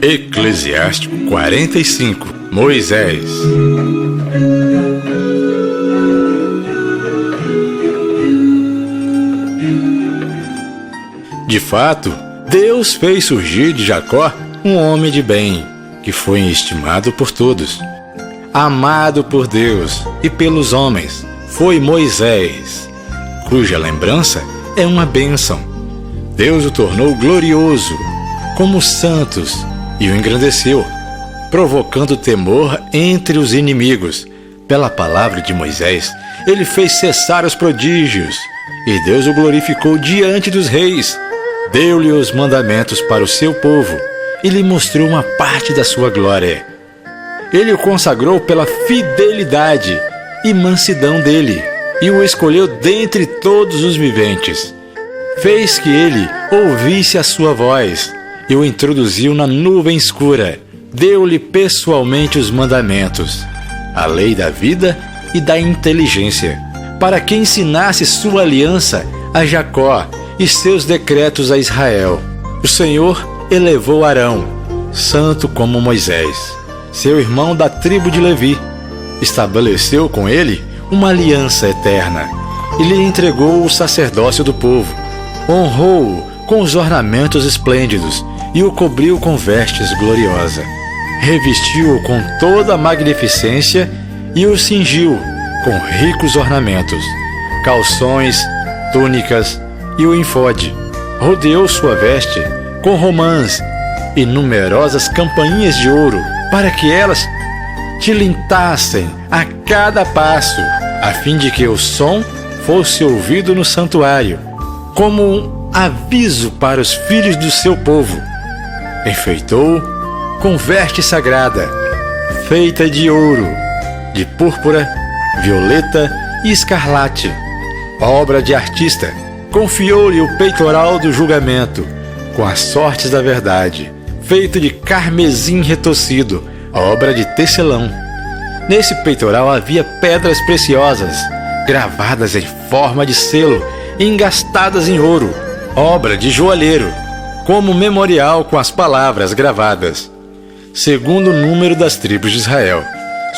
Eclesiástico 45. Moisés. De fato, Deus fez surgir de Jacó um homem de bem, que foi estimado por todos. Amado por Deus e pelos homens, foi Moisés, cuja lembrança é uma bênção. Deus o tornou glorioso, como os santos, e o engrandeceu, provocando temor entre os inimigos. Pela palavra de Moisés, ele fez cessar os prodígios, e Deus o glorificou diante dos reis. Deu-lhe os mandamentos para o seu povo, e lhe mostrou uma parte da sua glória. Ele o consagrou pela fidelidade e mansidão dele, e o escolheu dentre todos os viventes. Fez que ele ouvisse a sua voz, e o introduziu na nuvem escura. Deu-lhe pessoalmente os mandamentos, a lei da vida e da inteligência, para que ensinasse sua aliança a Jacó e seus decretos a Israel. O Senhor elevou Arão, santo como Moisés, seu irmão da tribo de Levi. Estabeleceu com ele uma aliança eterna e lhe entregou o sacerdócio do povo. Honrou-o com os ornamentos esplêndidos e o cobriu com vestes gloriosas. Revestiu-o com toda a magnificência e o cingiu com ricos ornamentos, calções, túnicas e o infode. Rodeou sua veste com romãs e numerosas campainhas de ouro, para que elas tilintassem a cada passo, a fim de que o som fosse ouvido no santuário, como um aviso para os filhos do seu povo. Enfeitou com veste sagrada, feita de ouro, de púrpura, violeta e escarlate, obra de artista. Confiou-lhe o peitoral do julgamento, com as sortes da verdade, feito de carmesim retorcido, obra de tecelão. Nesse peitoral havia pedras preciosas, gravadas em forma de selo e engastadas em ouro, obra de joalheiro, como memorial com as palavras gravadas, segundo o número das tribos de Israel.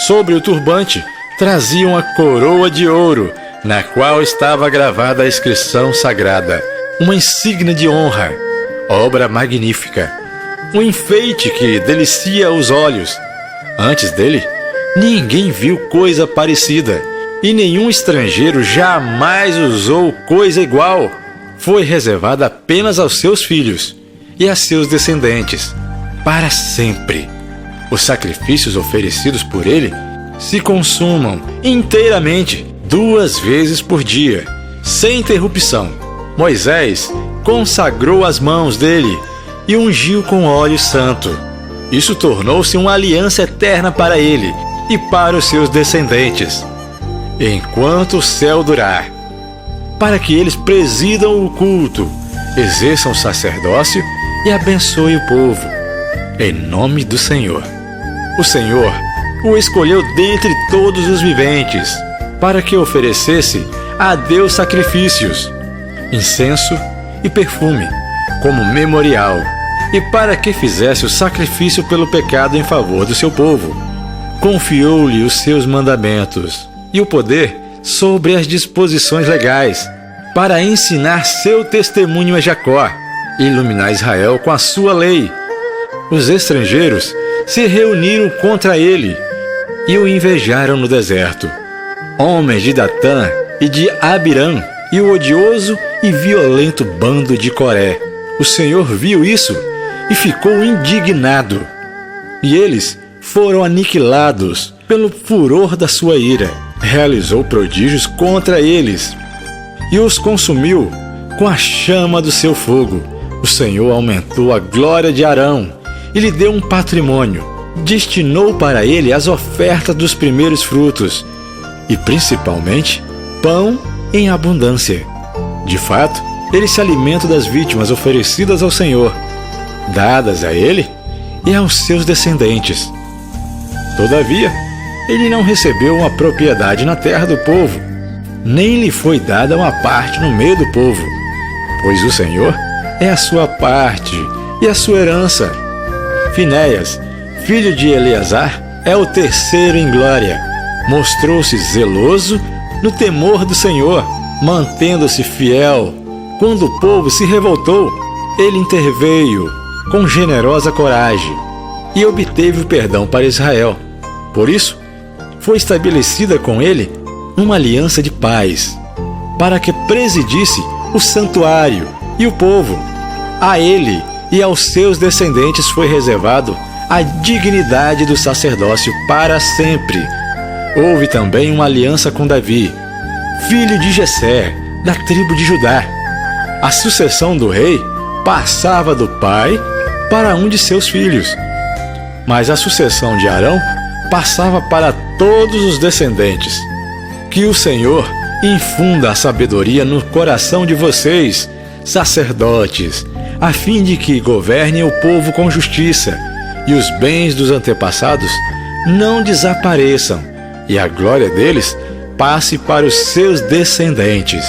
Sobre o turbante traziam a coroa de ouro, na qual estava gravada a inscrição sagrada, uma insígnia de honra, obra magnífica, um enfeite que delicia os olhos. Antes dele, ninguém viu coisa parecida, e nenhum estrangeiro jamais usou coisa igual. Foi reservada apenas aos seus filhos e a seus descendentes, para sempre. Os sacrifícios oferecidos por ele se consumam inteiramente 2 vezes por dia, sem interrupção. Moisés consagrou as mãos dele e ungiu com óleo santo. Isso tornou-se uma aliança eterna para ele e para os seus descendentes, enquanto o céu durar, para que eles presidam o culto, exerçam o sacerdócio e abençoem o povo, em nome do Senhor. O Senhor o escolheu dentre todos os viventes, para que oferecesse a Deus sacrifícios, incenso e perfume, como memorial, e para que fizesse o sacrifício pelo pecado em favor do seu povo. Confiou-lhe os seus mandamentos e o poder sobre as disposições legais, para ensinar seu testemunho a Jacó e iluminar Israel com a sua lei. Os estrangeiros se reuniram contra ele e o invejaram no deserto, homens de Datã e de Abirã, e o odioso e violento bando de Coré. O Senhor viu isso e ficou indignado, e eles foram aniquilados pelo furor da sua ira. Realizou prodígios contra eles e os consumiu com a chama do seu fogo. O Senhor aumentou a glória de Arão e lhe deu um patrimônio. Destinou para ele as ofertas dos primeiros frutos e, principalmente, pão em abundância. De fato, ele se alimenta das vítimas oferecidas ao Senhor, dadas a ele e aos seus descendentes. Todavia, ele não recebeu uma propriedade na terra do povo, nem lhe foi dada uma parte no meio do povo, pois o Senhor é a sua parte e a sua herança. Finéias, filho de Eleazar, é o terceiro em glória. Mostrou-se zeloso no temor do Senhor, mantendo-se fiel. Quando o povo se revoltou, ele interveio com generosa coragem e obteve o perdão para Israel. Por isso, foi estabelecida com ele uma aliança de paz, para que presidisse o santuário e o povo. A ele e aos seus descendentes foi reservado a dignidade do sacerdócio para sempre. Houve também uma aliança com Davi, filho de Jessé, da tribo de Judá. A sucessão do rei passava do pai para um de seus filhos, mas a sucessão de Arão passava para todos os descendentes. Que o Senhor infunda a sabedoria no coração de vocês, sacerdotes, a fim de que governem o povo com justiça, e os bens dos antepassados não desapareçam, e a glória deles passe para os seus descendentes.